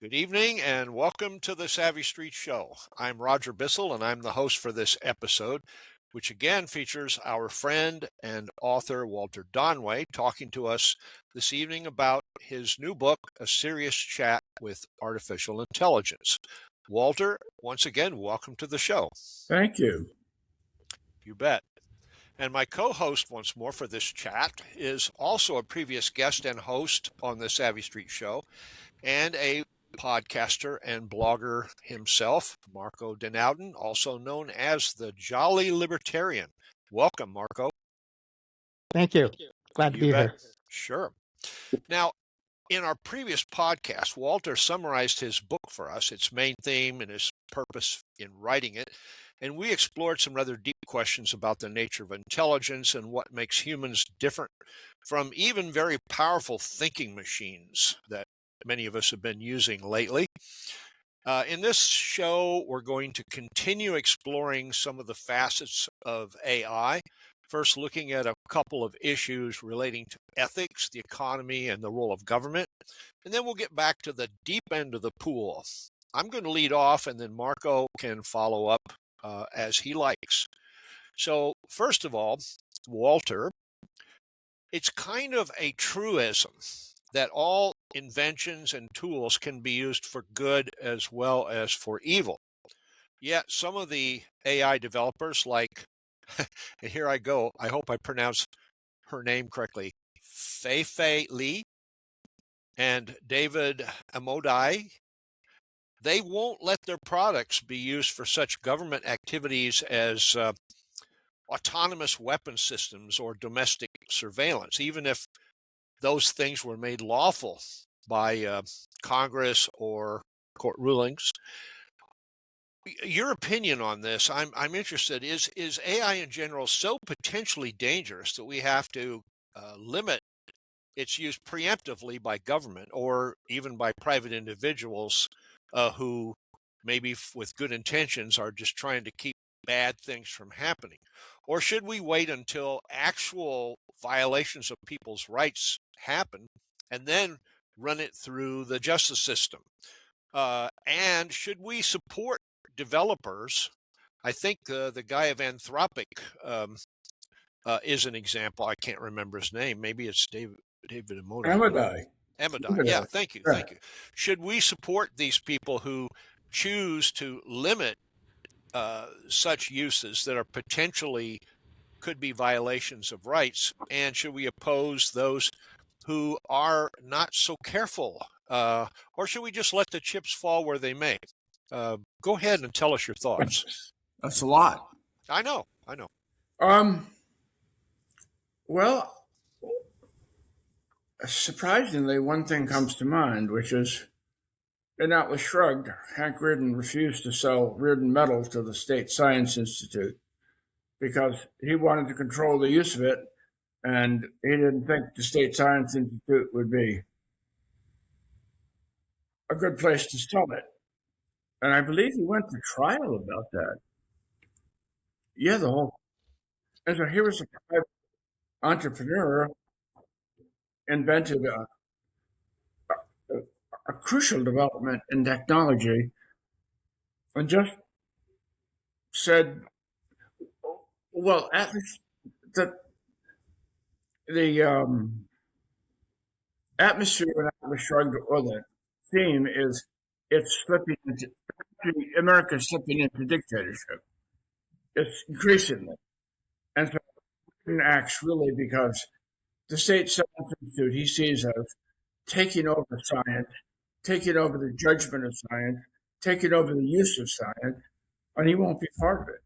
Good evening and welcome to the Savvy Street Show. I'm Roger Bissell and I'm the host for this episode, which again features our friend and author Walter Donway talking to us this evening about his new book, A Serious Chat with Artificial Intelligence. Walter, once again, welcome to the show. Thank you. You bet. And my co-host once more for this chat is also a previous guest and host on the Savvy Street Show and a podcaster and blogger himself, Marco Ouden, also known as the Jolly Libertarian. Welcome, Marco. Thank you. Glad to You be bet. here. Sure. Now, in our previous podcast, Walter summarized his book for us, its main theme and his purpose in writing it, and we explored some rather deep questions about the nature of intelligence and what makes humans different from even very powerful thinking machines that many of us have been using lately. In this show, we're going to continue exploring some of the facets of AI. First, looking at a couple of issues relating to ethics, the economy, and the role of government. And then we'll get back to the deep end of the pool. I'm going to lead off, and then Marco can follow up as he likes. So, first of all, Walter, it's kind of a truism that all inventions and tools can be used for good as well as for evil. Yet some of the AI developers like, and here I go, I hope I pronounce her name correctly, Fei Li and David Amodai, they won't let their products be used for such government activities as autonomous weapon systems or domestic surveillance, even if those things were made lawful by Congress or court rulings. Your opinion on this, I'm interested. Is AI in general so potentially dangerous that we have to limit its use preemptively by government or even by private individuals who maybe with good intentions are just trying to keep bad things from happening? Or should we wait until actual violations of people's rights happen and then run it through the justice system? And should we support developers? I think the guy of Anthropic is an example. I can't remember his name. Maybe it's David Amodai. Amodai. Yeah, thank you. Thank you. Should we support these people who choose to limit such uses that are potentially could be violations of rights? And should we oppose those who are not so careful? Or should we just let the chips fall where they may? Go ahead and tell us your thoughts. That's a lot. I know. Well, surprisingly, one thing comes to mind, which is, and that was shrugged. Hank Reardon refused to sell Reardon Medals to the State Science Institute because he wanted to control the use of it, and he didn't think the State Science Institute would be a good place to sell it. And I believe he went to trial about that. Yeah, the whole. And so here was a private entrepreneur invented a crucial development in technology and just said, well, at least the atmosphere when Atlas Shrugged, or the theme is it's slipping into, America's slipping into dictatorship. It's increasingly. And so it acts really because the State Science Institute he sees as taking over science, taking over the judgment of science, taking over the use of science, and he won't be part of it.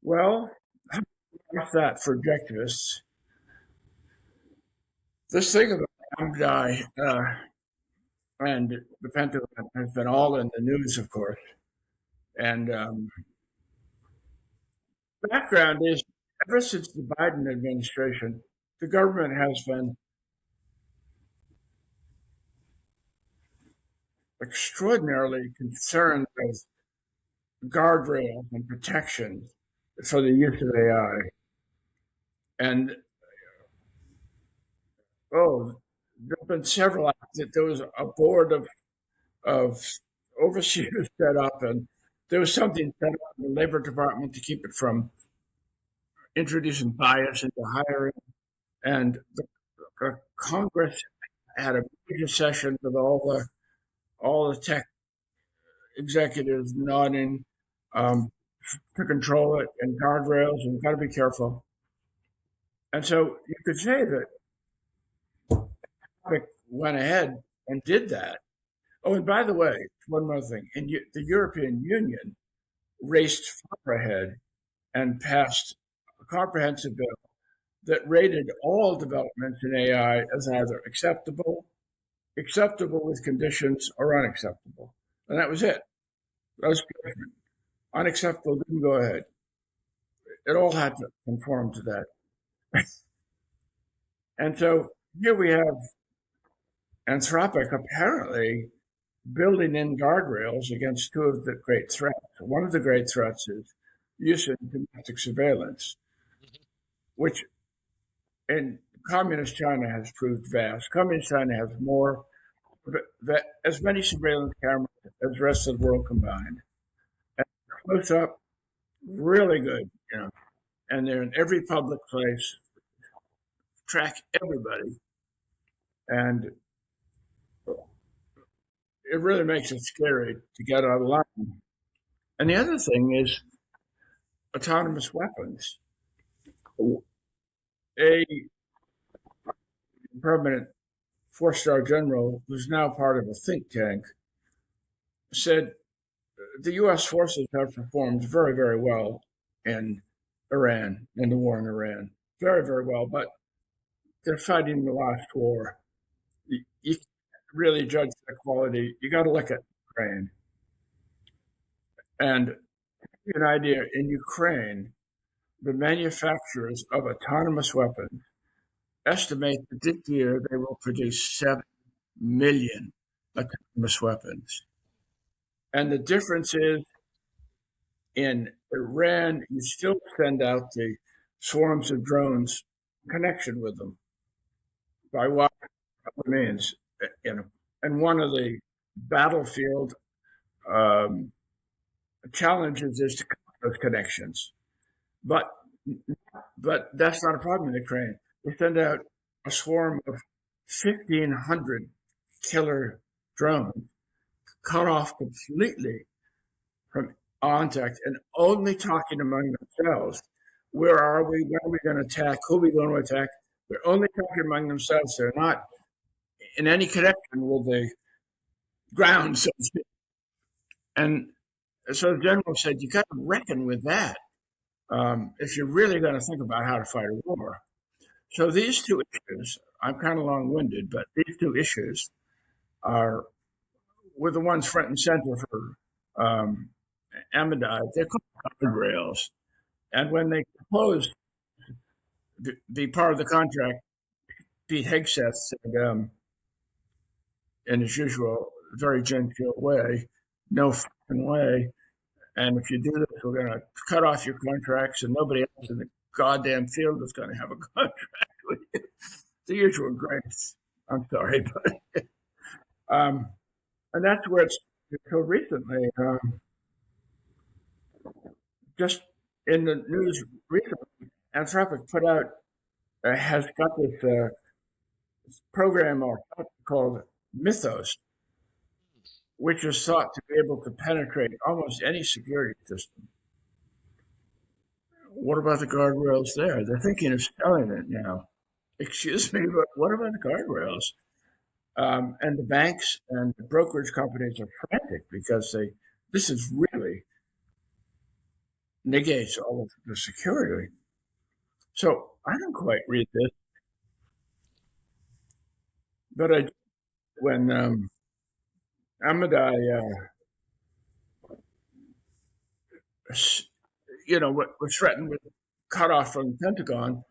Well, how about that for objectivists? This thing about Amdai and the Pentagon has been all in the news, of course. And background is, ever since the Biden administration, the government has been extraordinarily concerned with guardrails and protections for the use of AI. And there have been several acts that there was a board of overseers set up, and there was something set up in the Labor Department to keep it from introducing bias into hiring. And the Congress had a major session with all the tech executives nodding to control it and guardrails, and got to be careful. And so you could say that Trump went ahead and did that. Oh, and by the way, one more thing. The European Union raced far ahead and passed a comprehensive bill that rated all developments in AI as either acceptable with conditions, or unacceptable. And that was it. That was different. Unacceptable didn't go ahead. It all had to conform to that. And so here we have Anthropic apparently building in guardrails against two of the great threats. One of the great threats is use of domestic surveillance, which in communist China has proved vast. Communist China has as many surveillance cameras as the rest of the world combined. And close up, really good, and they're in every public place, track everybody. And it really makes it scary to get out of line. And the other thing is autonomous weapons. A permanent four-star general, who's now part of a think tank, said the U.S. forces have performed very, very well in Iran, in the war in Iran. Very, very well, but they're fighting the last war. You can't really judge the quality. You got to look at Ukraine. And to give you an idea, in Ukraine, the manufacturers of autonomous weapons estimate that this year they will produce 7 million autonomous weapons. And the difference is, in Iran, you still send out the swarms of drones in connection with them by what means. And one of the battlefield challenges is to cut those connections. But that's not a problem in Ukraine. We send out a swarm of 1,500 killer drones, cut off completely from contact and only talking among themselves. Where are we? When are we going to attack? Who are we going to attack? They're only talking among themselves. They're not in any connection with the ground, so to speak. And so the general said, you got to reckon with that if you're really going to think about how to fight a war. So these two issues, I'm kind of long-winded, but these two issues were the ones front and center for Ahmadiyed. They're called guardrails. And when they proposed to be part of the contract, Pete Hegseth said, in his usual very genteel way, no fucking way. And if you do this, we're going to cut off your contracts, and nobody else in the goddamn field is going to have a contract with you. The usual grace. I'm sorry, but and that's where it's so recently. Just in the news recently, Anthropic has got this program called Mythos, which is thought to be able to penetrate almost any security system. What about the guardrails there? They're thinking of selling it now. Excuse me, but what about the guardrails? And the banks and the brokerage companies are frantic because this is really negates all of the security. So I don't quite read this, but when Ahmadiyed, was threatened with cut off from the Pentagon,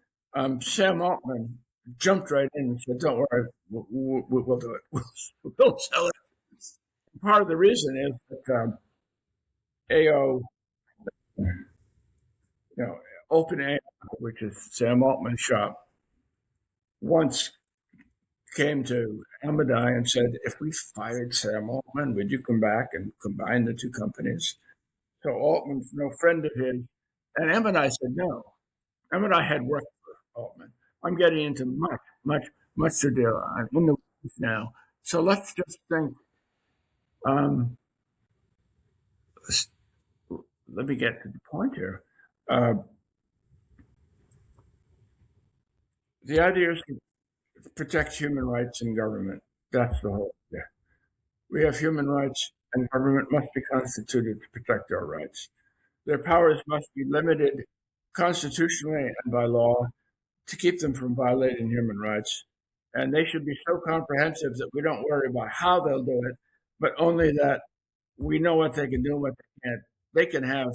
Sam Altman jumped right in and said, "Don't worry, we'll do it. We'll sell it." Part of the reason is that AO, OpenAI, which is Sam Altman's shop, once came to Amadai and said, if we fired Sam Altman, would you come back and combine the two companies? So Altman's no friend of his. And Amadai said no. Amadai had worked for Altman. I'm getting into much to deal. I'm in the weeds now. So let's just think. Let me get to the point here. The idea is to protect human rights in government. That's the whole idea. We have human rights, and government must be constituted to protect our rights. Their powers must be limited constitutionally and by law to keep them from violating human rights. And they should be so comprehensive that we don't worry about how they'll do it, but only that we know what they can do and what they can't. They can have,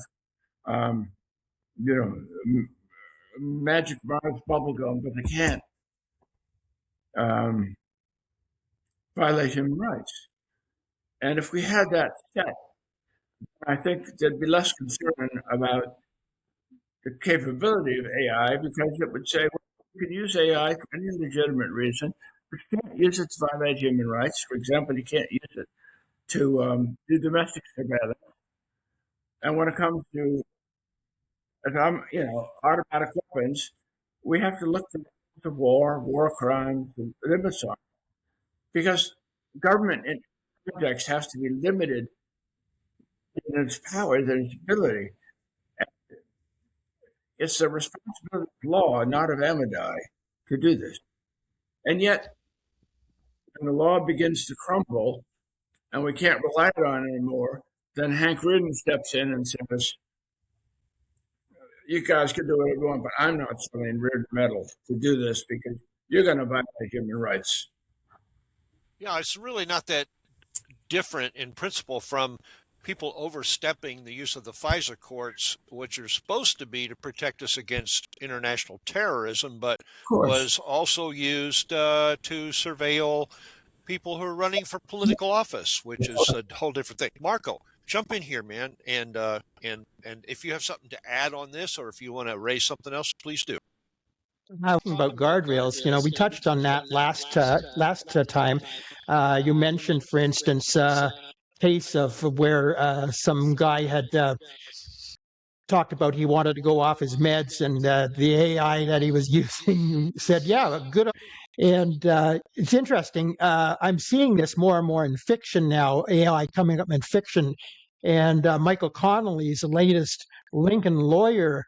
magic Mars bubblegum, but they can't violate human rights. And if we had that set, I think there'd be less concern about the capability of AI because it would say, well, you can use AI for any legitimate reason, but you can't use it to violate human rights. For example, you can't use it to do domestic surveillance. And when it comes to, automatic weapons, we have to look to war crimes, and limits on, because government in context has to be limited in its powers and its ability. It's the responsibility of law, not of Amadai, to do this. And yet, when the law begins to crumble and we can't rely on it anymore, then Hank Reardon steps in and says, you guys can do whatever you want, but I'm not selling Reardon metal to do this because you're going to violate human rights. Yeah, it's really not that different in principle from people overstepping the use of the FISA courts, which are supposed to be to protect us against international terrorism, but was also used to surveil people who are running for political office, which is a whole different thing. Marco, jump in here, man, and if you have something to add on this, or if you want to raise something else, please do. About guardrails, we touched on that last time. You mentioned, for instance, case of where some guy had talked about he wanted to go off his meds, and the AI that he was using said, "Yeah, good." And it's interesting. I'm seeing this more and more in fiction now. AI coming up in fiction, and Michael Connolly's latest Lincoln Lawyer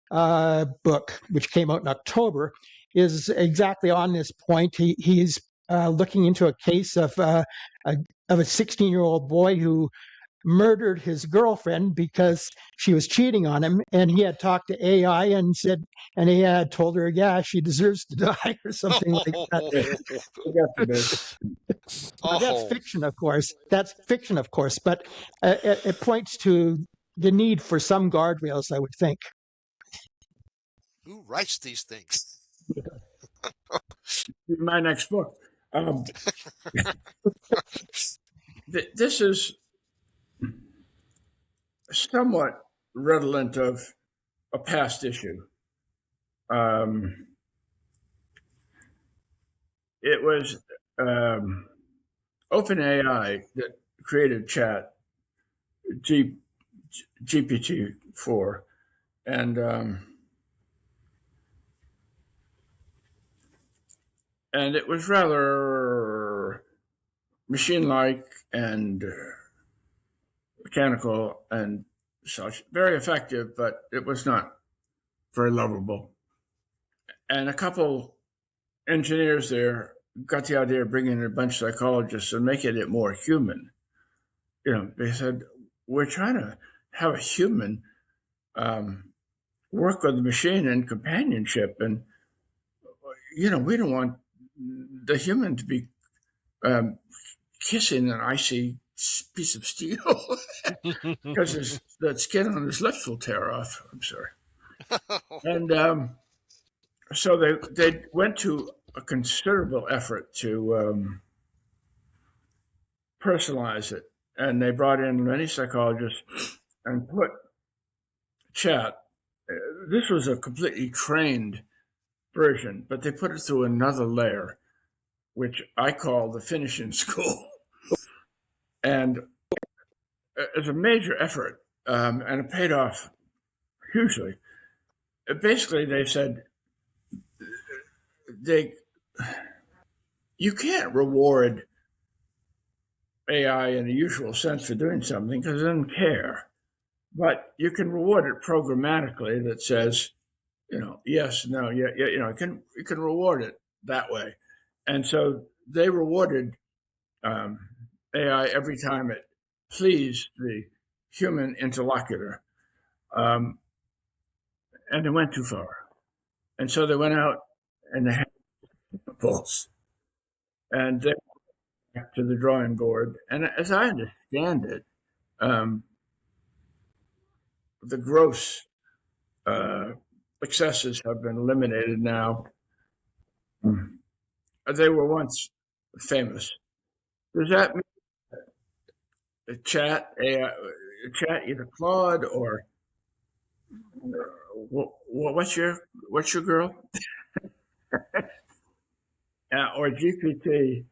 book, which came out in October, is exactly on this point. He's looking into a case of a 16-year-old boy who murdered his girlfriend because she was cheating on him, and he had talked to AI and said, and he had told her, yeah, she deserves to die or something like that. That's fiction, of course. But it points to the need for some guardrails, I would think. Who writes these things? My next book. This is somewhat redolent of a past issue. It was OpenAI that created Chat GPT-4, and it was rather machine-like and mechanical and such. Very effective, but it was not very lovable. And a couple engineers there got the idea of bringing in a bunch of psychologists and making it more human. They said, we're trying to have a human work with the machine in companionship. And, we don't want the human to be kissing an icy piece of steel because the skin on his lips will tear off. I'm sorry. And so they went to a considerable effort to personalize it. And they brought in many psychologists and put Chat. This was a completely trained version, but they put it through another layer. which I call the finishing school. And it's a major effort, and it paid off hugely. Basically, they said you can't reward AI in the usual sense for doing something because it doesn't care. But you can reward it programmatically that says, yes, no, yeah, you can reward it that way. And so they rewarded AI every time it pleased the human interlocutor. And they went too far. And so they went out and they had pulse. And they went back to the drawing board. And as I understand it, the gross excesses have been eliminated now. They were once famous. Does that mean a chat, either Claude or what's your girl? Or GPT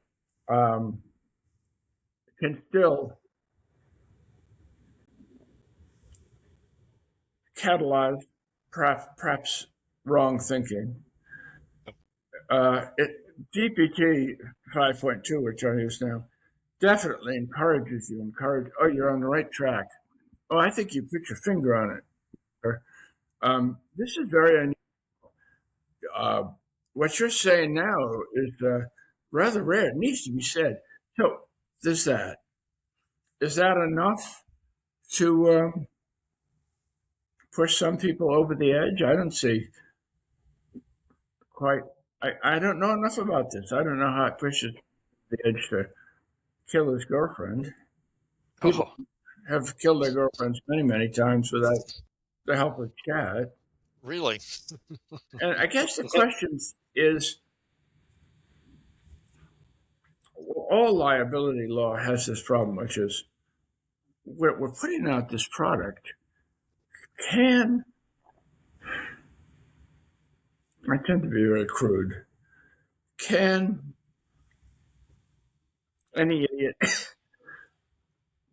can still catalyze perhaps wrong thinking. GPT 5.2, which I use now, definitely encourages you. Oh, you're on the right track. Oh, I think you put your finger on it. This is very unusual. What you're saying now is rather rare. It needs to be said. So there's that. Is that enough to push some people over the edge? I don't see quite. I don't know enough about this. I don't know how it pushes the edge to kill his girlfriend. People have killed their girlfriends many, many times without the help of chat. Really? And I guess the question is, all liability law has this problem, which is we're putting out this product. I tend to be very crude. Can any idiot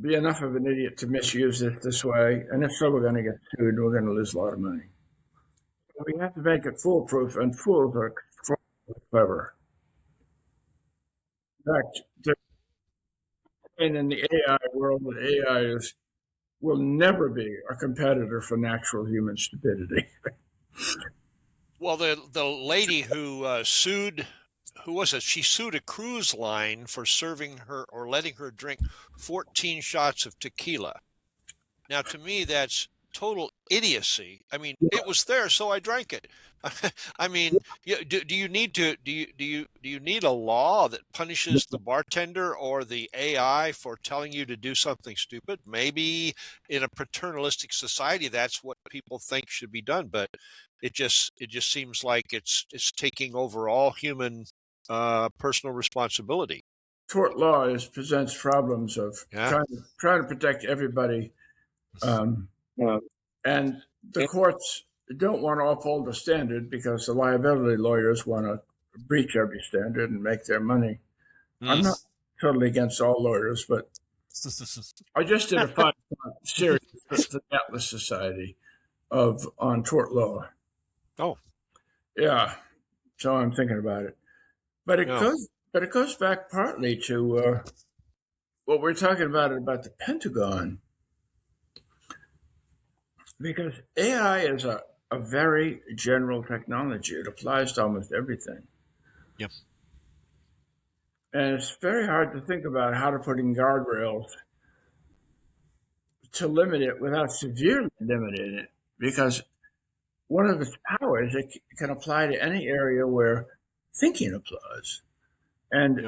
be enough of an idiot to misuse it this way? And if so, we're going to get sued and we're going to lose a lot of money. We have to make it foolproof, and fools are clever. In fact, in the AI world, AI will never be a competitor for natural human stupidity. Well, the lady who sued, who was it? She sued a cruise line for serving her or letting her drink 14 shots of tequila. Now, to me, that's total idiocy. I mean, it was there, so I drank it. I mean, do you need a law that punishes the bartender or the AI for telling you to do something stupid? Maybe in a paternalistic society, that's what people think should be done, but it just seems like it's taking over all human personal responsibility. Tort law presents problems of trying to protect everybody, and the courts don't want to uphold the standard because the liability lawyers want to breach every standard and make their money. I'm not totally against all lawyers, but I just did a 5-part series for the Atlas Society on tort law. Oh, yeah. So I'm thinking about it, but it goes back partly to what we're talking about the Pentagon, because AI is a very general technology. It applies to almost everything. Yep. And it's very hard to think about how to put in guardrails to limit it without severely limiting it, because one of its powers, it can apply to any area where thinking applies. And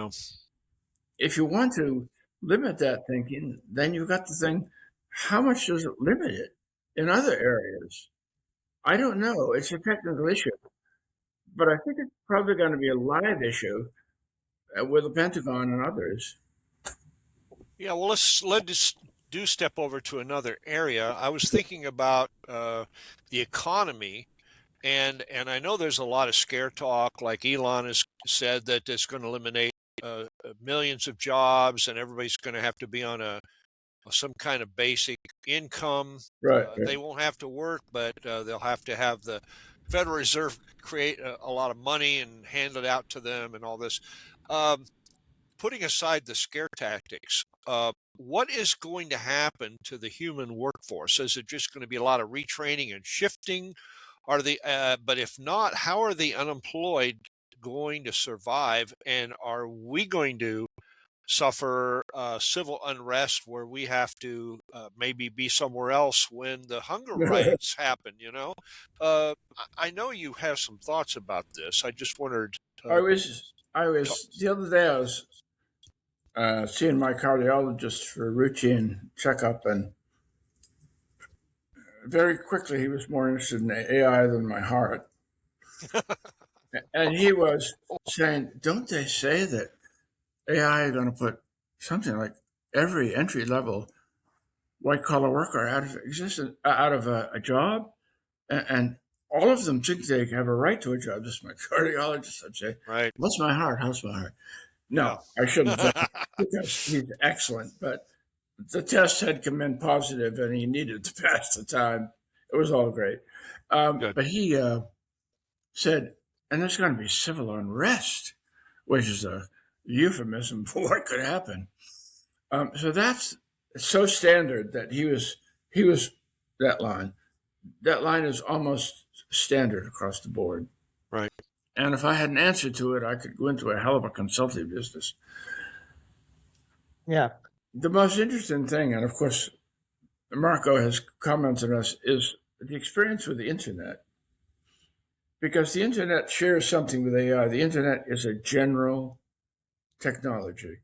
if you want to limit that thinking, then you've got to think, how much does it limit it in other areas? I don't know. It's a technical issue, but I think it's probably going to be a live issue with the Pentagon and others. Yeah, well, let's step over to another area. I was thinking about the economy, and I know there's a lot of scare talk, like Elon is said that it's going to eliminate millions of jobs, and everybody's going to have to be on some kind of basic income. Right. They won't have to work, but they'll have to have the Federal Reserve create a lot of money and hand it out to them and all this. Putting aside the scare tactics, what is going to happen to the human workforce? Is it just going to be a lot of retraining and shifting? But if not, how are the unemployed going to survive? And are we going to suffer civil unrest where we have to maybe be somewhere else when the hunger riots happen? I know you have some thoughts about this. I just wondered. I was the other day. I was seeing my cardiologist for a routine checkup, and very quickly he was more interested in AI than my heart. And he was saying, "Don't they say that AI is going to put something like every entry level white collar worker out of existence, out of a job, and all of them think they have a right to a job?" This is my cardiologist. I'd say, Right. "What's my heart? How's my heart?" No, I shouldn't have done it because he's excellent. But the test had come in positive, and he needed to pass the time. It was all great. But he said, and there's going to be civil unrest, which is a euphemism for what could happen. So that's so standard that he was that line. That line is almost standard across the board. Right. And if I had an answer to it, I could go into a hell of a consulting business. Yeah. The most interesting thing, and of course, Marco has commented on us, is the experience with the internet. Because the internet shares something with AI. The internet is a general technology.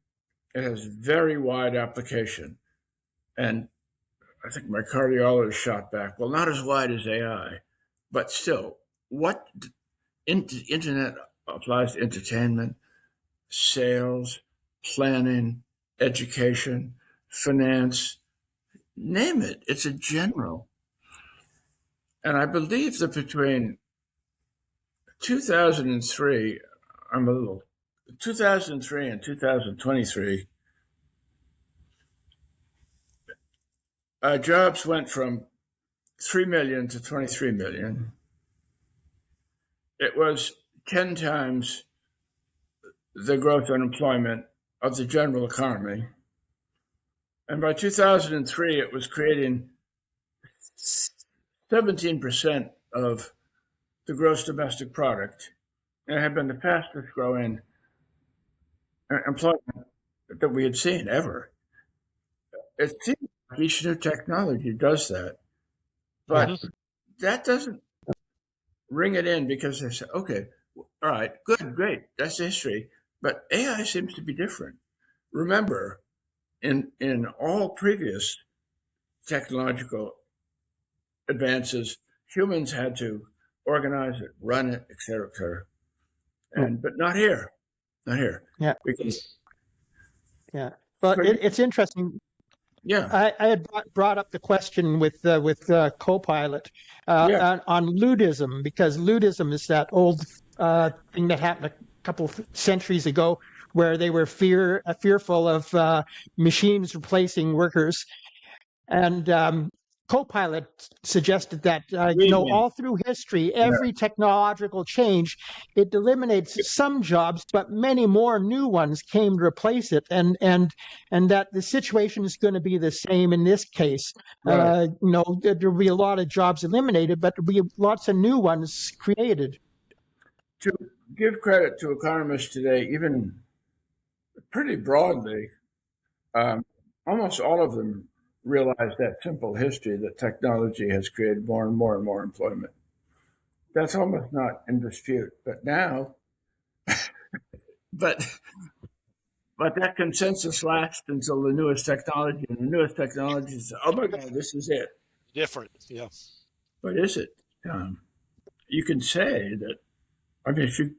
It has very wide application. And I think my cardiologist shot back, well, not as wide as AI, but still, what internet applies to entertainment, sales, planning, education, finance, name it. It's a general. And I believe that between 2003, 2003 and 2023, jobs went from 3 million to 23 million. It was 10 times the growth in employment of the general economy. And by 2003, it was creating 17% of the gross domestic product, and had been the fastest growing employment that we had seen ever. It seems like each new technology does that, but that doesn't ring it in, because they say, okay, all right, good, great, that's the history, but AI seems to be different. Remember, in all previous technological advances, humans had to organize it, run it, et cetera, et cetera. But not here. Not here. Yeah. Because, Well, it's interesting. Yeah. I had brought up the question with Copilot on ludism, because ludism is that old thing that happened a couple of centuries ago, where they were fearful of machines replacing workers. And Copilot suggested that all through history, every technological change, it eliminates some jobs, but many more new ones came to replace it, and that the situation is going to be the same in this case. Right. There'll be a lot of jobs eliminated, but there'll be lots of new ones created. To give credit to economists today, even pretty broadly, almost all of them realize that simple history, that technology has created more and more and more employment. That's almost not in dispute. But now, but that consensus lasts until the newest technology, and the newest technology is, oh my God, this is it. Different, yeah. But is it? You can say that. I mean, if you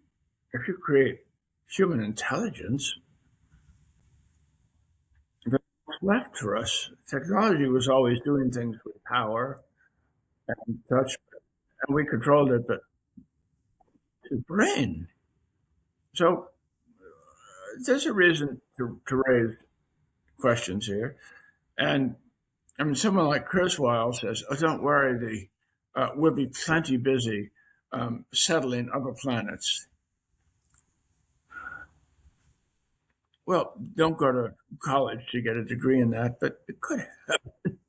create human intelligence, what's left for us? Technology was always doing things with power and touch, and we controlled it, but the brain, So there's a reason to raise questions here. And I mean, someone like Kurzweil says, "Oh, don't worry, we'll be plenty busy settling other planets." Well, don't go to college to get a degree in that, but it could happen.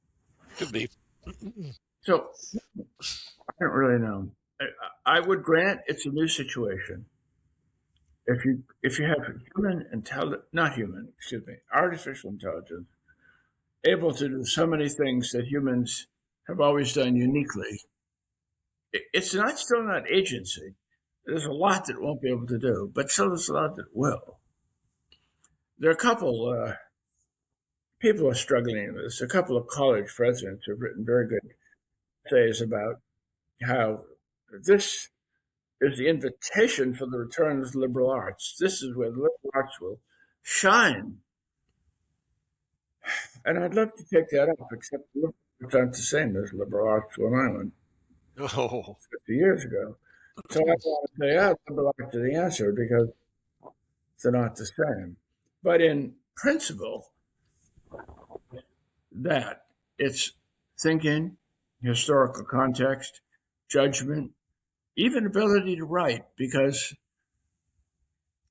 Could be. So I don't really know. I would grant it's a new situation. If you have artificial intelligence, able to do so many things that humans have always done uniquely, it's still not agency. There's a lot that it won't be able to do, but so there's a lot that it will. There are a couple people who are struggling with this. A couple of college presidents have written very good essays about how this is the invitation for the return of the liberal arts. This is where the liberal arts will shine. And I'd love to take that up, except the liberal arts aren't the same as liberal arts when I went 50 years ago. So I want to say, liberal arts are the answer because they're not the same. But in principle, that it's thinking, historical context, judgment, even ability to write, because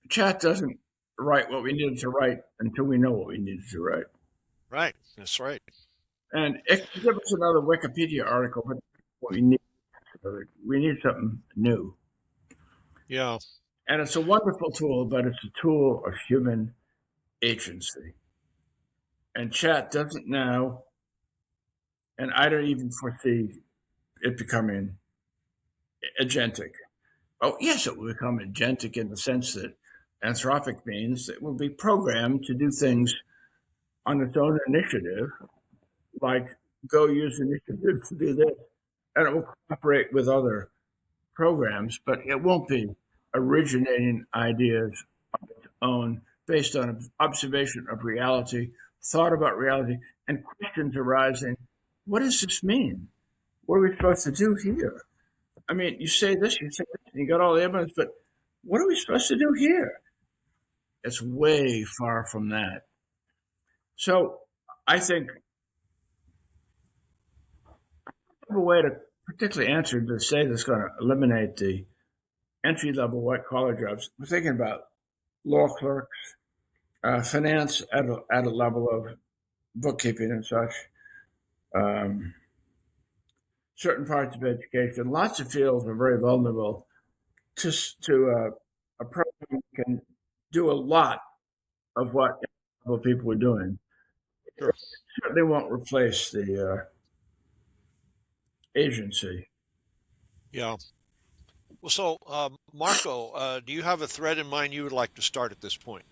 chat doesn't write what we needed to write until we know what we needed to write. Right. That's right. And it can give us another Wikipedia article, but what we need something new. Yeah. And it's a wonderful tool, but it's a tool of human agency. And chat doesn't now, and I don't even foresee it becoming agentic. Oh, yes, it will become agentic in the sense that anthropic means it will be programmed to do things on its own initiative, like go use initiative to do this, and it will cooperate with other programs, but it won't be originating ideas of its own based on observation of reality, thought about reality, and questions arising. What does this mean? What are we supposed to do here? I mean, you say this, and you got all the evidence, but what are we supposed to do here? It's way far from that. So I think a way to particularly answer to say that's going to eliminate the entry-level white-collar jobs, we're thinking about law clerks, finance at a level of bookkeeping and such, certain parts of education. Lots of fields are very vulnerable to a program that can do a lot of what people are doing. Sure. It certainly won't replace the agency. Yeah. Well, so Marco, do you have a thread in mind you would like to start at this point?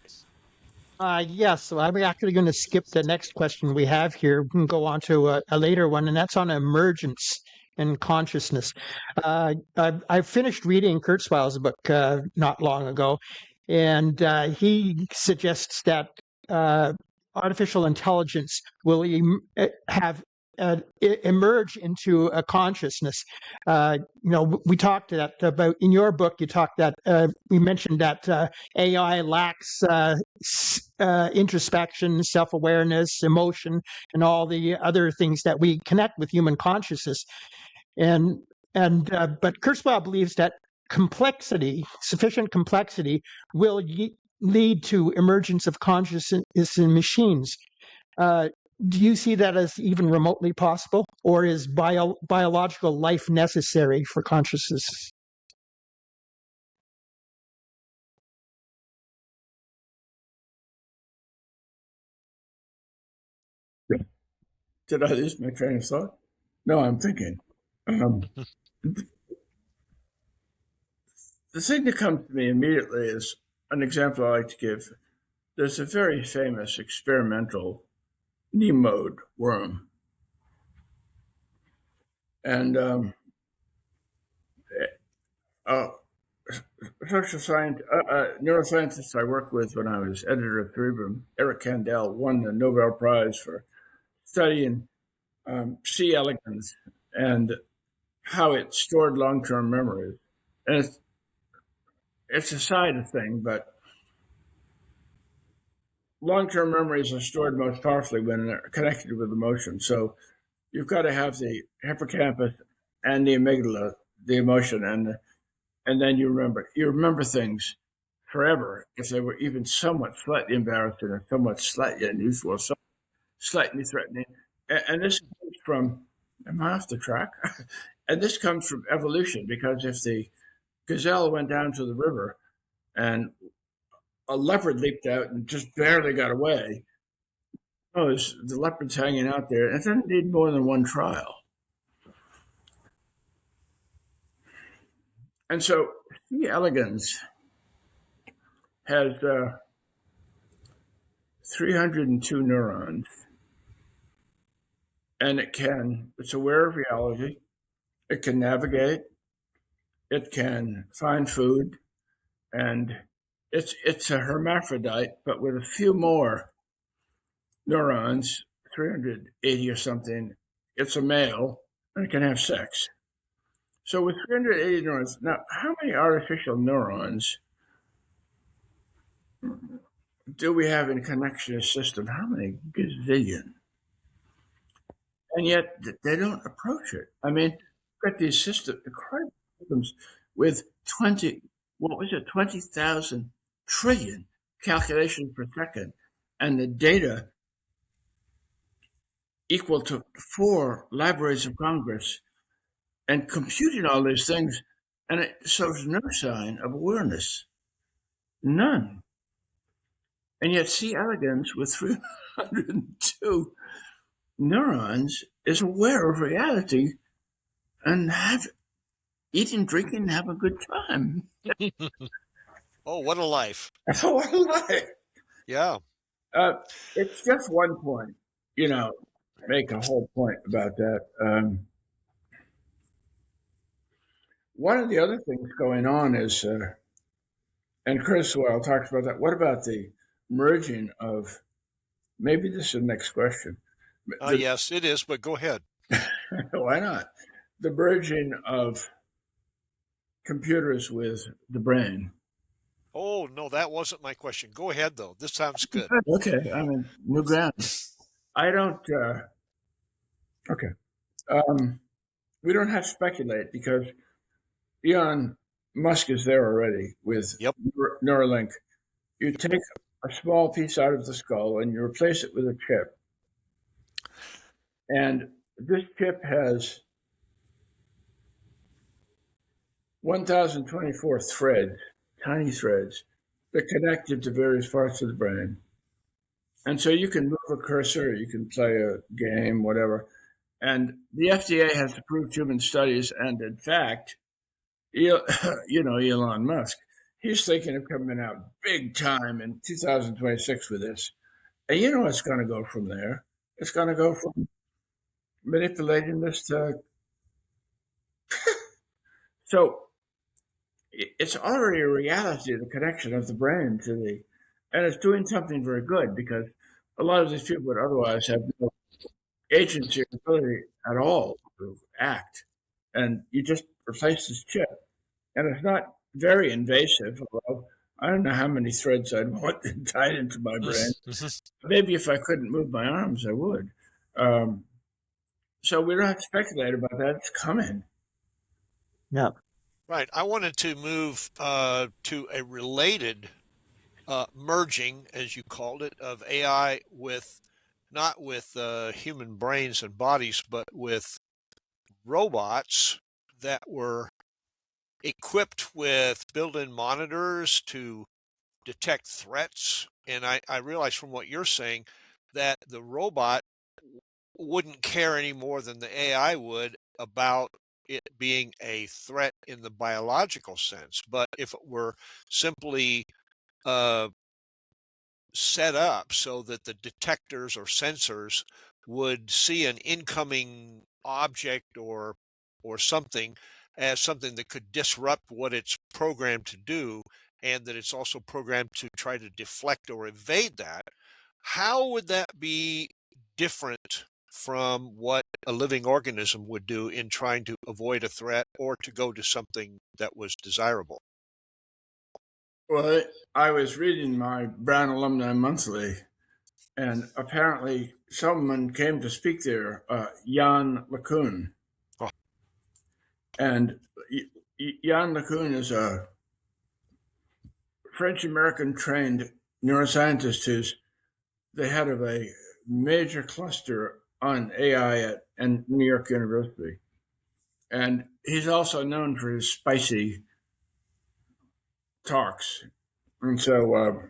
Yes, so I'm actually going to skip the next question we have here and go on to a later one, and that's on emergence and consciousness. I finished reading Kurzweil's book not long ago, and he suggests that artificial intelligence will emerge into a consciousness. We talked about in your book. You talked that we mentioned that AI lacks introspection, self-awareness, emotion, and all the other things that we connect with human consciousness. But Kurzweil believes that sufficient complexity, will lead to emergence of consciousness in machines. Do you see that as even remotely possible, or is biological life necessary for consciousness? Did I lose my train of thought? No, I'm thinking. The thing that comes to me immediately is an example I like to give. There's a very famous experimental Nemode worm. And neuroscientist I worked with when I was editor of Cerebrum, Eric Kandel, won the Nobel Prize for studying C. elegans and how it stored long-term memories. And it's a side thing, but long-term memories are stored most powerfully when they're connected with emotion. So you've got to have the hippocampus and the amygdala, the emotion, and then you remember things forever if they were even somewhat slightly embarrassing or somewhat slightly unusual, so slightly threatening. And this comes from, am I off the track? And this comes from evolution, because if the gazelle went down to the river and a leopard leaped out and just barely got away, oh, the leopard's hanging out there. It doesn't need more than one trial. And so C. elegans has 302 neurons, and it's aware of reality, it can navigate, it can find food, and it's a hermaphrodite, but with a few more neurons, 380 or something. It's a male, and it can have sex. So with 380 neurons, now how many artificial neurons do we have in connection system? How many gazillion? And yet they don't approach it. I mean, you've got these incredible systems with 20,000 trillion calculations per second, and the data equal to 4 libraries of Congress, and computing all these things, and it shows no sign of awareness. None. And yet C. elegans with 302 neurons is aware of reality and eating, drinking, and have a good time. Oh, what a life. What a life. Yeah. It's just one point, make a whole point about that. One of the other things going on is, and Chris Well talks about that, what about the merging of, maybe this is the next question. Yes, it is, but go ahead. Why not? The merging of computers with the brain. Oh, no, that wasn't my question. Go ahead, though. This sounds good. Okay, I mean, new ground. I don't, okay. We don't have to speculate, because Elon Musk is there already with Neuralink. You take a small piece out of the skull and you replace it with a chip. And this chip has 1,024 threads, tiny threads, that connect to various parts of the brain. And so you can move a cursor, you can play a game, whatever. And the FDA has approved human studies. And in fact, Elon Musk, he's thinking of coming out big time in 2026 with this. And it's going to go from there. It's going to go from manipulating this to. So it's already a reality, the connection of the brain and it's doing something very good, because a lot of these people would otherwise have no agency or ability at all to act. And you just replace this chip. And it's not very invasive, although I don't know how many threads I'd want tied into my brain. Maybe if I couldn't move my arms, I would. So we don't have to speculate about that. It's coming. Yeah. Right. I wanted to move to a related merging, as you called it, of AI not with human brains and bodies, but with robots that were equipped with built-in monitors to detect threats. And I realize from what you're saying that the robot wouldn't care any more than the AI would about it being a threat in the biological sense. But if it were simply set up so that the detectors or sensors would see an incoming object or something as something that could disrupt what it's programmed to do, and that it's also programmed to try to deflect or evade that, how would that be different from what a living organism would do in trying to avoid a threat or to go to something that was desirable? Well, I was reading my Brown Alumni Monthly, and apparently someone came to speak there, Jan LeCun. Oh. And Jan LeCun is a French-American trained neuroscientist who's the head of a major cluster on AI at New York University. And he's also known for his spicy talks. And so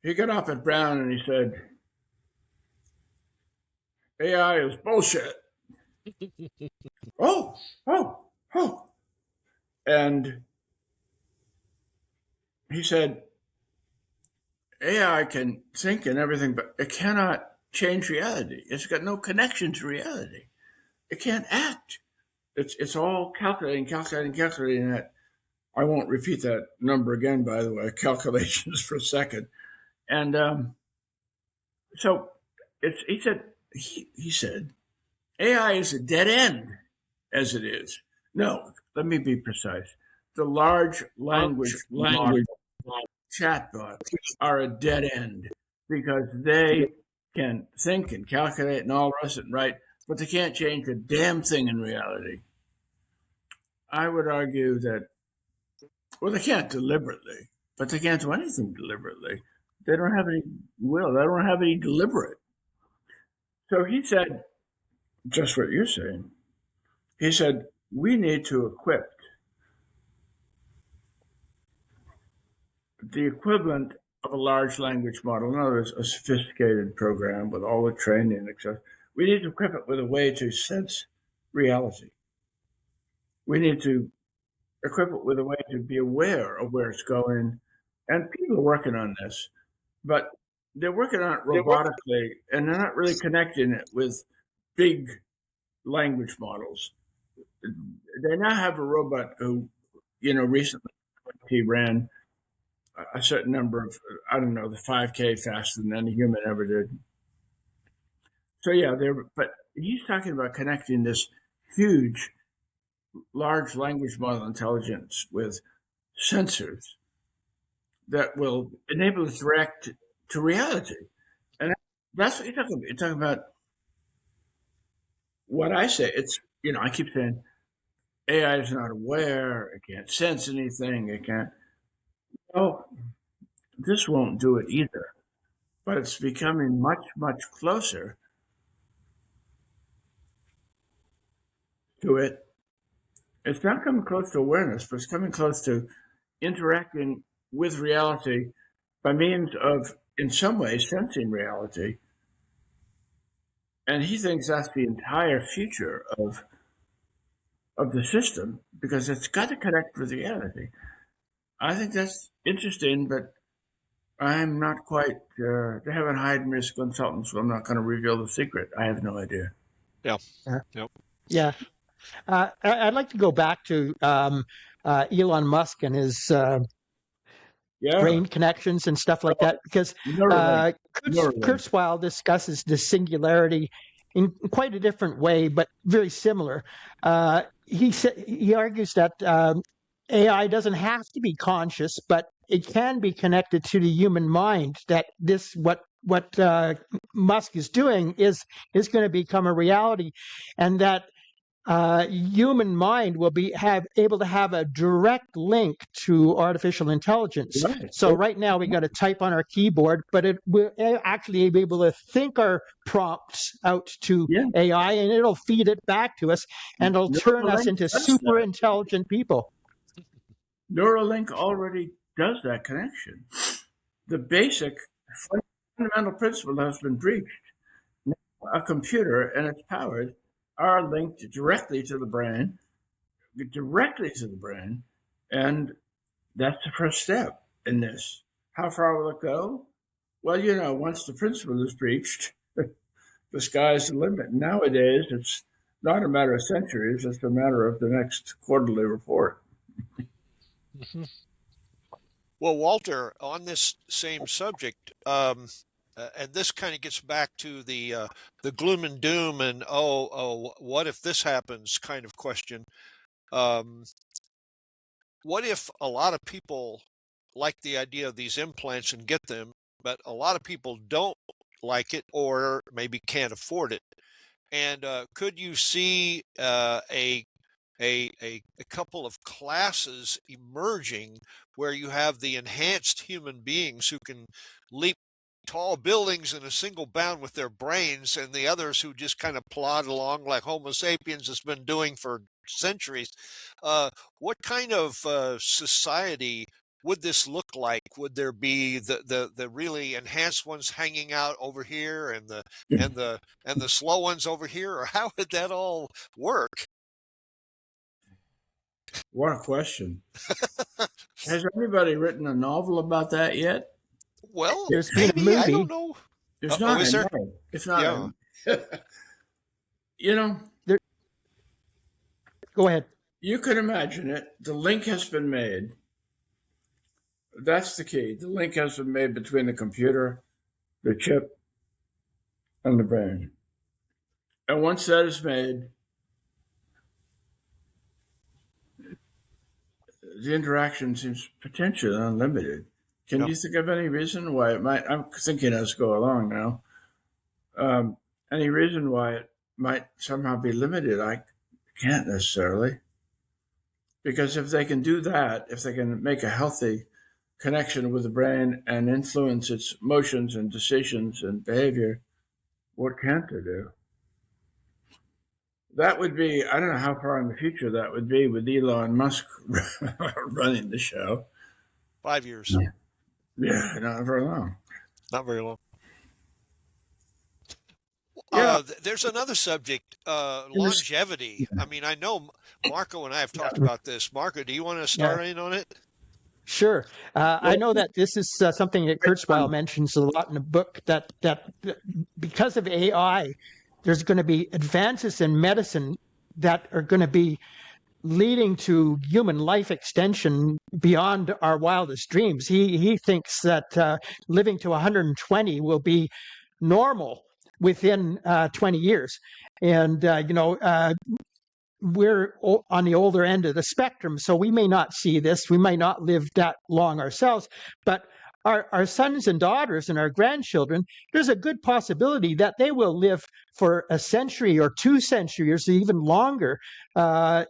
he got up at Brown and he said, AI is bullshit. oh, oh. And he said, AI can think and everything, but it cannot change reality. It's got no connection to reality. It can't act. It's all calculating. That I won't repeat that number again, by the way, calculations for a second. And so he said, AI is a dead end as it is. No, let me be precise. The large language chatbots are a dead end because they can think and calculate and all the rest of it, right? But they can't change a damn thing in reality. I would argue that, well, they can't deliberately, but they can't do anything deliberately. They don't have any will. They don't have any deliberate. So he said, just what you're saying. He said, we need to equip the equivalent of a large language model, in other words, a sophisticated program with all the training, etc. We need to equip it with a way to sense reality. We need to equip it with a way to be aware of where it's going. And people are working on this, but they're working on it robotically, and they're not really connecting it with big language models. They now have a robot who, recently he ran a certain number of, I don't know, the 5K faster than any human ever did. So yeah, but he's talking about connecting this huge, large language model intelligence with sensors that will enable us to react to reality. And that's what you're talking about. You're talking about what I say. It's, I keep saying AI is not aware, it can't sense anything, it can't. Oh, this won't do it either. But it's becoming much, much closer to it. It's not coming close to awareness, but it's coming close to interacting with reality by means of, in some ways, sensing reality. And he thinks that's the entire future of the system, because it's got to connect with reality. I think that's interesting, but I'm not quite, they haven't hired me as a consultant, so I'm not going to reveal the secret. I have no idea. Yeah. Yeah. I'd like to go back to Elon Musk and his brain connections and stuff like that, because Kurzweil discusses the singularity in quite a different way, but very similar. He argues that AI doesn't have to be conscious, but it can be connected to the human mind. That what Musk is doing is going to become a reality, and that human mind will be able to have a direct link to artificial intelligence. Right. So right now we got to type on our keyboard, but it will actually be able to think our prompts out to AI, and it'll feed it back to us, and it'll turn us into super intelligent people. Neuralink already does that connection. The basic fundamental principle has been breached. Now, a computer and its powers are linked directly to the brain, and that's the first step in this. How far will it go? Well, once the principle is breached, the sky's the limit. Nowadays, it's not a matter of centuries, it's a matter of the next quarterly report. Mm-hmm. Well, Walter, on this same subject, and this kind of gets back to the gloom and doom and what if this happens kind of question. what if a lot of people like the idea of these implants and get them, but a lot of people don't like it or maybe can't afford it? And could you see a couple of classes emerging where you have the enhanced human beings who can leap tall buildings in a single bound with their brains, and the others who just kind of plod along like Homo sapiens has been doing for centuries? Uh, what kind of society would this look like? Would there be the really enhanced ones hanging out over here, and the slow ones over here, or how would that all work? What a question. Has anybody written a novel about that yet? Well, There's been a maybe, I don't movie. know. It's Oh, not. is there? No, it's not. Yeah. You know, There, go ahead. you can imagine it. The link has been made. That's the key. The link has been made between the computer, the chip, and the brain. And once that is made, the interaction seems potentially unlimited. Can Yeah. you think of any reason why it might? I'm thinking as go along now. Any reason why it might somehow be limited? I can't necessarily. Because if they can do that, if they can make a healthy connection with the brain and influence its motions and decisions and behavior, what can't they do? That would be, I don't know how far in the future that would be with Elon Musk running the show. 5 years. Yeah, not very long. Not very long. Yeah. There's another subject, There's- longevity. I mean, I know Marco and I have talked about this. Marco, do you want to start in on it? Sure. I know that this is something that Kurzweil mentions a lot in the book, that because of AI, there's going to be advances in medicine that are going to be leading to human life extension beyond our wildest dreams. He thinks that living to 120 will be normal within 20 years. And, we're on the older end of the spectrum, so we may not see this. We may not live that long ourselves, but our sons and daughters and our grandchildren, there's a good possibility that they will live for a century or 2 centuries, or even longer. How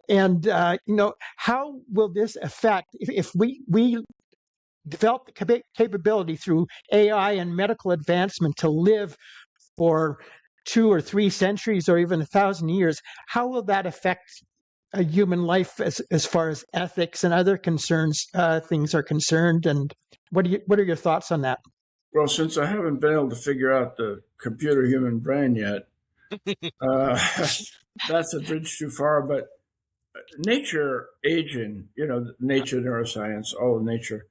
will this affect if we develop the capability through AI and medical advancement to live for 2 or 3 centuries or even 1,000 years? How will that affect a human life as far as ethics and other concerns things are concerned? And what are your thoughts on that? Well, since I haven't been able to figure out the computer human brain yet, that's a bridge too far. But nature aging, nature neuroscience, all of nature,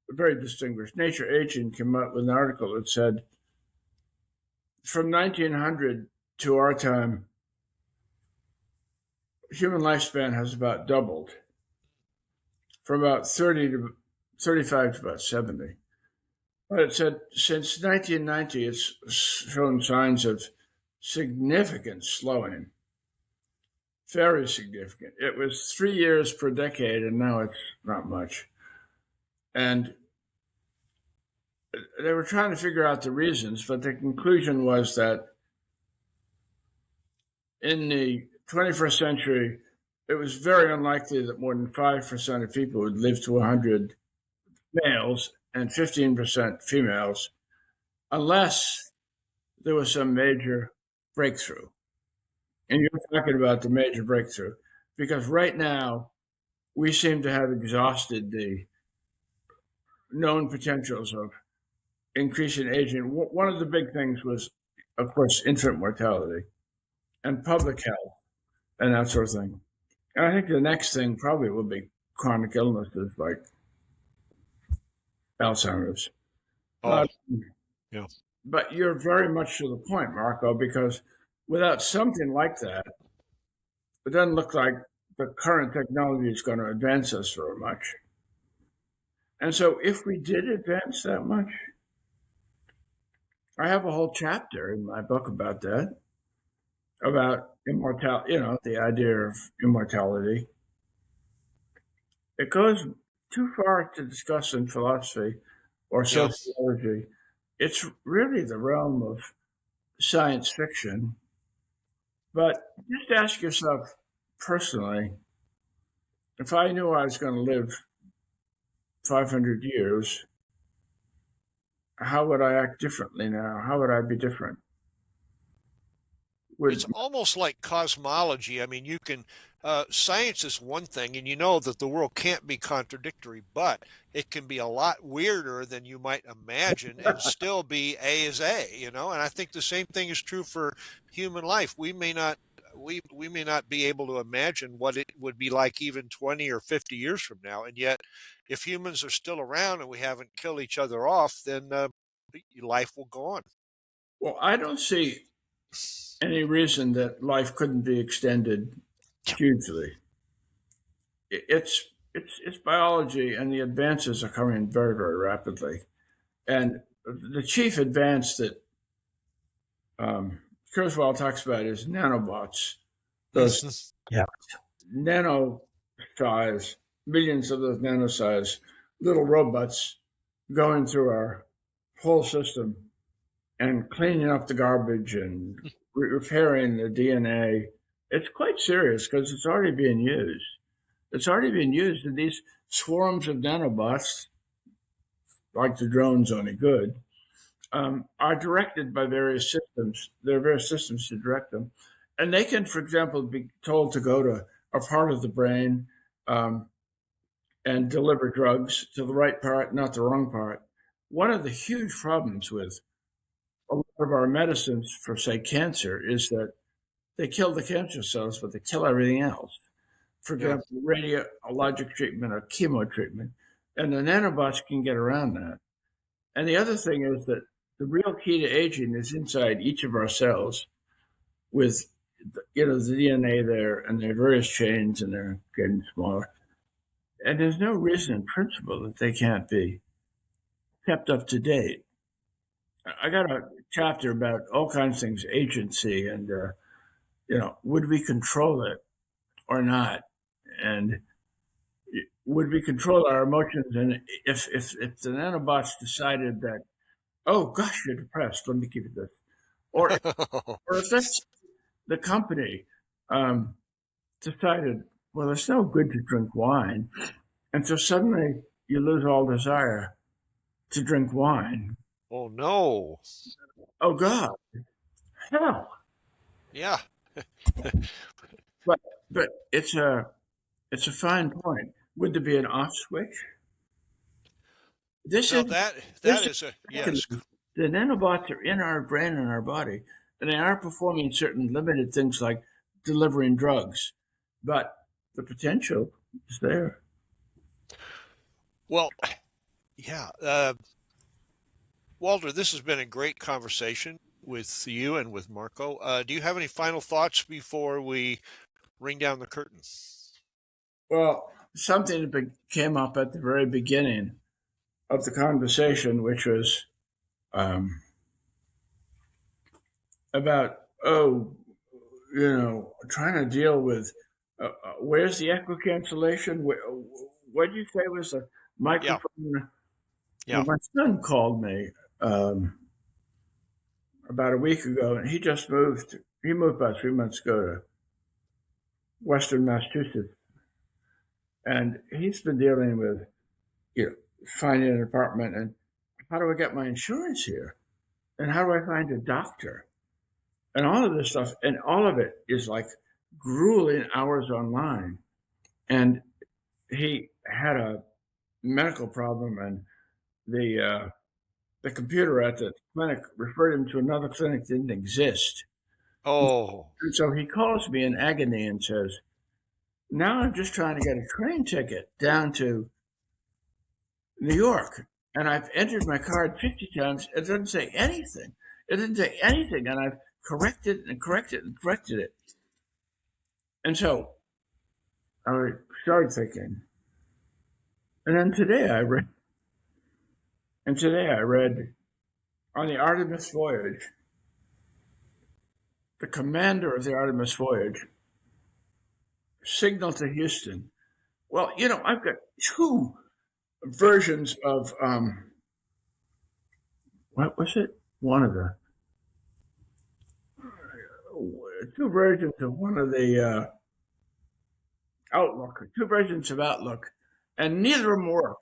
very distinguished. Nature aging came out with an article that said from 1900 to our time, human lifespan has about doubled from about 30 to 35 to about 70. But it said since 1990, it's shown signs of significant slowing, very significant. It was 3 years per decade, and now it's not much. And they were trying to figure out the reasons, but the conclusion was that in the 21st century, it was very unlikely that more than 5% of people would live to 100, males, and 15% females, unless there was some major breakthrough. And you're talking about the major breakthrough, because right now we seem to have exhausted the known potentials of increasing aging. One of the big things was, of course, infant mortality and public health and that sort of thing. And I think the next thing probably will be chronic illnesses like Alzheimer's. Oh, yeah. But you're very much to the point, Marco, because without something like that, it doesn't look like the current technology is going to advance us very much. And so if we did advance that much, I have a whole chapter in my book about that, about immortality, the idea of immortality. it goes too far to discuss in philosophy or Yeah. sociology. It's really the realm of science fiction. But just ask yourself personally, if I knew I was going to live 500 years, how would I act differently now? How would I be different? It's almost like cosmology. I mean, you can, science is one thing, and you know that the world can't be contradictory, but it can be a lot weirder than you might imagine and still be A is A, And I think the same thing is true for human life. We may not be able to imagine what it would be like even 20 or 50 years from now. And yet, if humans are still around and we haven't killed each other off, then life will go on. Well, I don't see any reason that life couldn't be extended hugely. It's biology, and the advances are coming very, very rapidly. And the chief advance that Kurzweil talks about is nanobots. Those Yeah. nano size, millions of those nano size little robots going through our whole system and cleaning up the garbage and repairing the DNA. It's quite serious because it's already being used. It's already being used in these swarms of nanobots, like the drones only good, are directed by various systems. There are various systems to direct them. And they can, for example, be told to go to a part of the brain and deliver drugs to the right part, not the wrong part. One of the huge problems with a lot of our medicines for, say, cancer is that they kill the cancer cells, but they kill everything else. For example, radiologic treatment or chemo treatment. And the nanobots can get around that. And the other thing is that the real key to aging is inside each of our cells with, the DNA there, and there are various chains, and they're getting smaller. And there's no reason in principle that they can't be kept up to date. I got a chapter about all kinds of things, agency, and, would we control it or not? And would we control our emotions? And if the nanobots decided that, oh gosh, you're depressed, let me give you this, or if that's the company decided, well, it's no good to drink wine, and so suddenly you lose all desire to drink wine. Oh no! Oh God, hell! Yeah. But it's a fine point. Would there be an off switch? This Now is that this is a yes. The nanobots are in our brain and our body, and they are performing certain limited things like delivering drugs, but the potential is there. Well, yeah. Walter, this has been a great conversation with you and with Marco. Do you have any final thoughts before we ring down the curtain? Well, something that came up at the very beginning of the conversation, which was about, trying to deal with where's the echo cancellation? What did you say was a microphone? Yeah. My son called me about a week ago, and he just moved. He moved about 3 months ago to Western Massachusetts, and he's been dealing with, finding an apartment and how do I get my insurance here, and how do I find a doctor, and all of this stuff, and all of it is like grueling hours online. And he had a medical problem, and the computer at the clinic referred him to another clinic that didn't exist. Oh. And so he calls me in agony and says, now I'm just trying to get a train ticket down to New York, and I've entered my card 50 times. It doesn't say anything. It didn't say anything, and I've corrected and corrected and corrected it. And so I started thinking. And then today I read on the Artemis voyage, the commander of the Artemis voyage signaled to Houston, Well, I've got two versions of what was it? One of the two versions of one of the Outlook, two versions of Outlook, and neither of them work.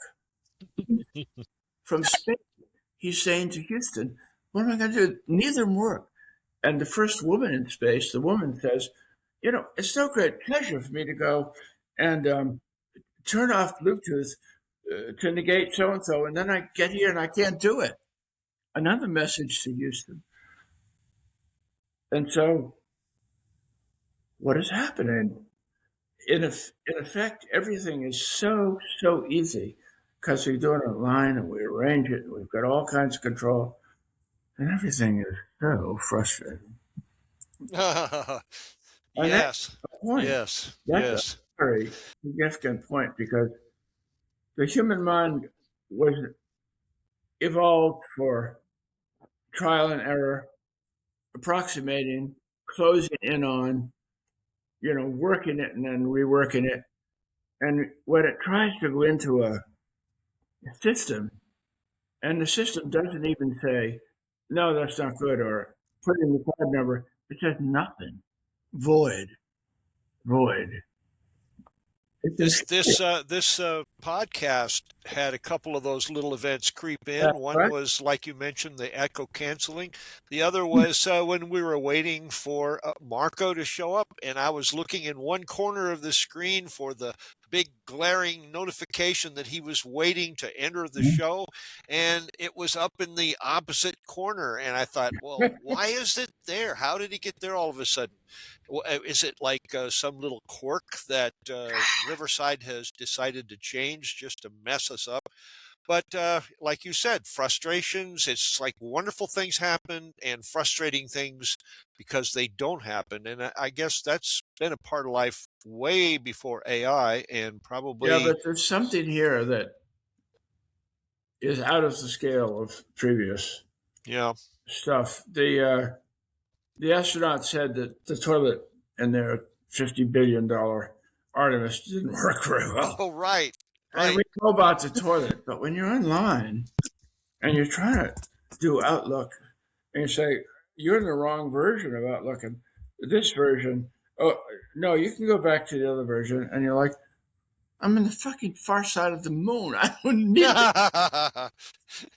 From space, he's saying to Houston, "What am I going to do?" Neither of them work. And the first woman in space, the woman says, "It's no great pleasure for me to go and turn off Bluetooth to negate so and so, and then I get here and I can't do it." Another message to Houston. And so, what is happening? In effect, everything is so easy because we do it online and we arrange it and we've got all kinds of control, and everything is so frustrating. And that's Yes. the point. Yes. That's Yes. a very significant point because the human mind was evolved for trial and error, approximating, closing in on, working it and then reworking it. And when it tries to go into a system, and the system doesn't even say, "No, that's not good," or put in the card number, it says nothing. Void. This podcast had a couple of those little events creep in. That's One right. was, like you mentioned, the echo canceling. The other was when we were waiting for Marco to show up, and I was looking in one corner of the screen for the big glaring notification that he was waiting to enter the show, and it was up in the opposite corner. And I thought, well, why is it there? How did he get there all of a sudden? Is it like some little quirk that Riverside has decided to change just to mess us up? But like you said, frustrations, it's like wonderful things happen and frustrating things because they don't happen. And I guess that's been a part of life way before AI and probably. Yeah, but there's something here that is out of the scale of previous stuff. The astronaut said that the toilet in their $50 billion Artemis didn't work very well. Oh, right. And we know about the toilet, but when you're online and you're trying to do Outlook and you say, "You're in the wrong version of Outlook," and this version, "Oh, no, you can go back to the other version," and you're like, "I'm in the fucking far side of the moon. I don't need it."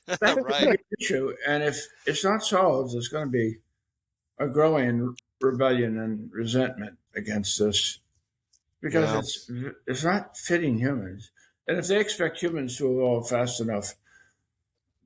That's Right. an issue. And if it's not solved, there's going to be a growing rebellion and resentment against this because it's not fitting humans. And if they expect humans to evolve fast enough,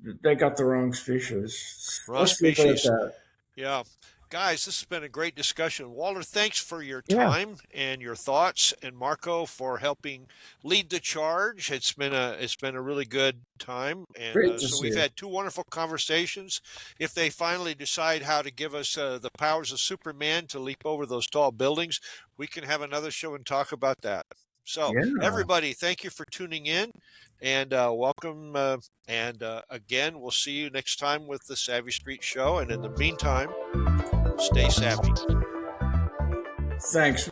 they got the wrong species. Wrong Let's leave it at species. that. Yeah. Guys, this has been a great discussion. Walter, thanks for your Yeah. time and your thoughts, and Marco for helping lead the charge. It's been a really good time, and Great to so see we've you. had two wonderful conversations. If they finally decide how to give us the powers of Superman to leap over those tall buildings, we can have another show and talk about that. So, Yeah. everybody, thank you for tuning in, and welcome. And again, we'll see you next time with the Savvy Street Show. And in the meantime, stay savvy. Thanks.